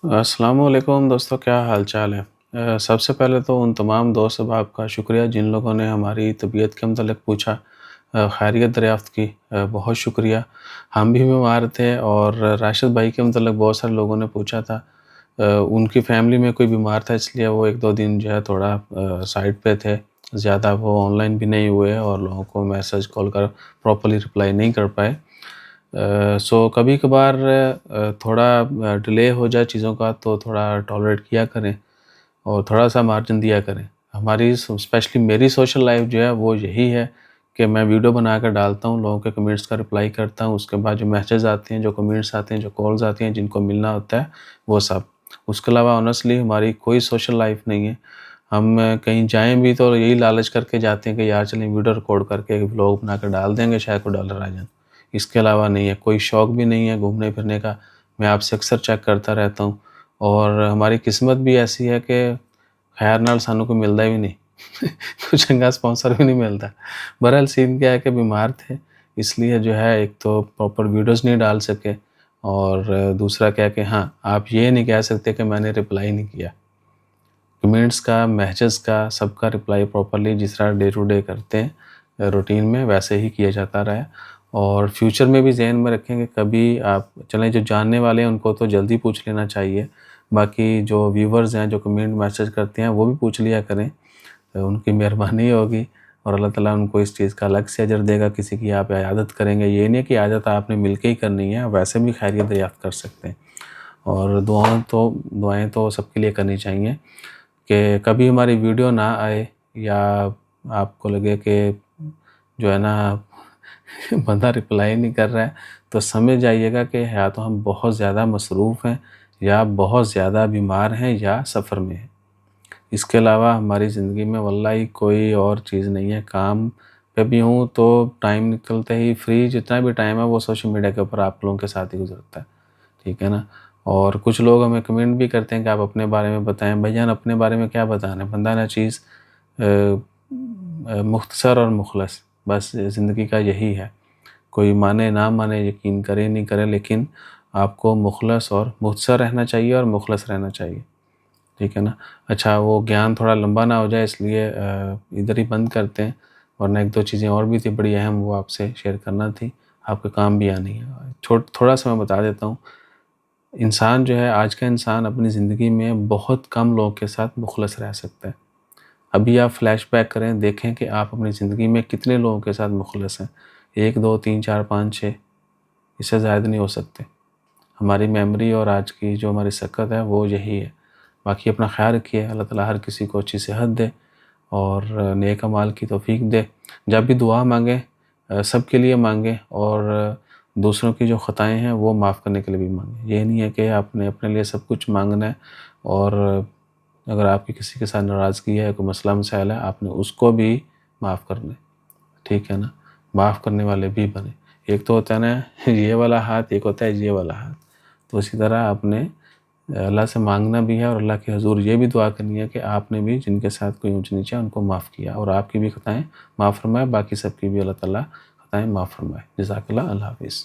السلام علیکم دوستو، کیا حال چال ہے؟ سب سے پہلے تو ان تمام دوست احباب کا شکریہ جن لوگوں نے ہماری طبیعت کے متعلق پوچھا، خیریت دریافت کی، بہت شکریہ۔ ہم بھی بیمار تھے اور راشد بھائی کے متعلق بہت سارے لوگوں نے پوچھا تھا۔ ان کی فیملی میں کوئی بیمار تھا، اس لیے وہ ایک دو دن جو ہے تھوڑا سائٹ پہ تھے، زیادہ وہ آن لائن بھی نہیں ہوئے اور لوگوں کو میسج کال کر پراپرلی رپلائی نہیں کر پائے۔ سو کبھی کبھار تھوڑا ڈیلے ہو جائے چیزوں کا تو تھوڑا ٹالریٹ کیا کریں اور تھوڑا سا مارجن دیا کریں۔ ہماری اسپیشلی میری سوشل لائف جو ہے وہ یہی ہے کہ میں ویڈیو بنا کر ڈالتا ہوں، لوگوں کے کمنٹس کا رپلائی کرتا ہوں، اس کے بعد جو میسیجز آتے ہیں، جو کمنٹس آتے ہیں، جو کالز آتی ہیں، جن کو ملنا ہوتا ہے وہ سب۔ اس کے علاوہ آنیسٹلی ہماری کوئی سوشل لائف نہیں ہے۔ ہم کہیں جائیں بھی تو یہی لالچ کر کے جاتے ہیں کہ یار چلیں ویڈیو ریکارڈ کر کے ولاگ بنا کر ڈال دیں گے، شاید کوئی ڈالر آ جائیں۔ اس کے علاوہ نہیں ہے، کوئی شوق بھی نہیں ہے گھومنے پھرنے کا۔ میں آپ سے اکثر چیک کرتا رہتا ہوں اور ہماری قسمت بھی ایسی ہے کہ خیر نال سانوں کو ملتا بھی نہیں کوئی چنگا سپانسر بھی نہیں ملتا۔ بہرحال سین کیا ہے کہ بیمار تھے، اس لیے جو ہے ایک تو پراپر ویڈیوز نہیں ڈال سکے، اور دوسرا کیا کہ ہاں آپ یہ نہیں کہہ سکتے کہ میں نے رپلائی نہیں کیا۔ کمنٹس کا، میسیجز کا، سب کا رپلائی پراپرلی جس طرح ڈے ٹو ڈے کرتے ہیں روٹین میں ویسے ہی کیا جاتا رہا ہے، اور فیوچر میں بھی ذہن میں رکھیں کہ کبھی آپ چلیں جو جاننے والے ہیں ان کو تو جلدی پوچھ لینا چاہیے، باقی جو ویورز ہیں جو کمنٹ میسیج کرتے ہیں وہ بھی پوچھ لیا کریں، ان کی مہربانی ہوگی اور اللہ تعالیٰ ان کو اس چیز کا الگ سے اجر دے گا۔ کسی کی آپ عیادت کریں گے، یہ نہیں کہ عیادت آپ نے مل کے ہی کرنی ہے، ویسے بھی خیریت دریافت کر سکتے ہیں۔ اور دعائیں تو سب کے لیے کرنی چاہیے کہ کبھی ہماری ویڈیو نہ آئے یا آپ کو لگے کہ جو ہے نا بندہ رپلائی نہیں کر رہا ہے، تو سمجھ جائیے گا کہ یا تو ہم بہت زیادہ مصروف ہیں یا بہت زیادہ بیمار ہیں یا سفر میں ہیں۔ اس کے علاوہ ہماری زندگی میں واللہ کوئی اور چیز نہیں ہے۔ کام پہ بھی ہوں تو ٹائم نکلتے ہی فری جتنا بھی ٹائم ہے وہ سوشل میڈیا کے اوپر آپ لوگوں کے ساتھ ہی گزرتا ہے، ٹھیک ہے نا۔ اور کچھ لوگ ہمیں کمنٹ بھی کرتے ہیں کہ آپ اپنے بارے میں بتائیں۔ بھائی جان اپنے بارے میں کیا بتانا ہے، بندہ نہ چیز مختصر اور مخلص، بس زندگی کا یہی ہے۔ کوئی مانے نہ مانے، یقین کرے نہیں کرے، لیکن آپ کو مخلص اور مختصر رہنا چاہیے اور مخلص رہنا چاہیے، ٹھیک ہے نا۔ اچھا وہ گیان تھوڑا لمبا نہ ہو جائے اس لیے ادھر ہی بند کرتے ہیں، ورنہ ایک دو چیزیں اور بھی تھی بڑی اہم، وہ آپ سے شیئر کرنا تھی، آپ کے کام بھی آنی ہے۔ تھوڑا سا میں بتا دیتا ہوں۔ انسان جو ہے، آج کا انسان اپنی زندگی میں بہت کم لوگوں کے ساتھ مخلص رہ سکتا ہے۔ ابھی آپ فلیش بیک کریں، دیکھیں کہ آپ اپنی زندگی میں کتنے لوگوں کے ساتھ مخلص ہیں۔ 1 2 3 4 5 6، اس سے زائد نہیں ہو سکتے۔ ہماری میموری اور آج کی جو ہماری سکت ہے وہ یہی ہے۔ باقی اپنا خیال رکھیے، اللہ تعالیٰ ہر کسی کو اچھی صحت دے اور نیک اعمال کی توفیق دے۔ جب بھی دعا مانگیں سب کے لیے مانگیں، اور دوسروں کی جو خطائیں ہیں وہ معاف کرنے کے لیے بھی مانگیں۔ یہ نہیں ہے کہ آپ نے اپنے لیے سب کچھ مانگنا ہے، اور اگر آپ کی کسی کے ساتھ ناراضگی ہے، کوئی مسئلہ مسائل ہے، آپ نے اس کو بھی معاف کرنا ہے، ٹھیک ہے نا۔ معاف کرنے والے بھی بنے۔ ایک تو ہوتا ہے نا یہ والا ہاتھ، ایک ہوتا ہے یہ والا ہاتھ، تو اسی طرح آپ نے اللہ سے مانگنا بھی ہے، اور اللہ کے حضور یہ بھی دعا کرنی ہے کہ آپ نے بھی جن کے ساتھ کوئی اونچ نیچ ہے ان کو معاف کیا، اور آپ کی بھی خطائیں معاف فرمائے، باقی سب کی بھی اللہ تعالیٰ خطائیں معاف فرمائے۔ جزاک اللہ، اللہ حافظ۔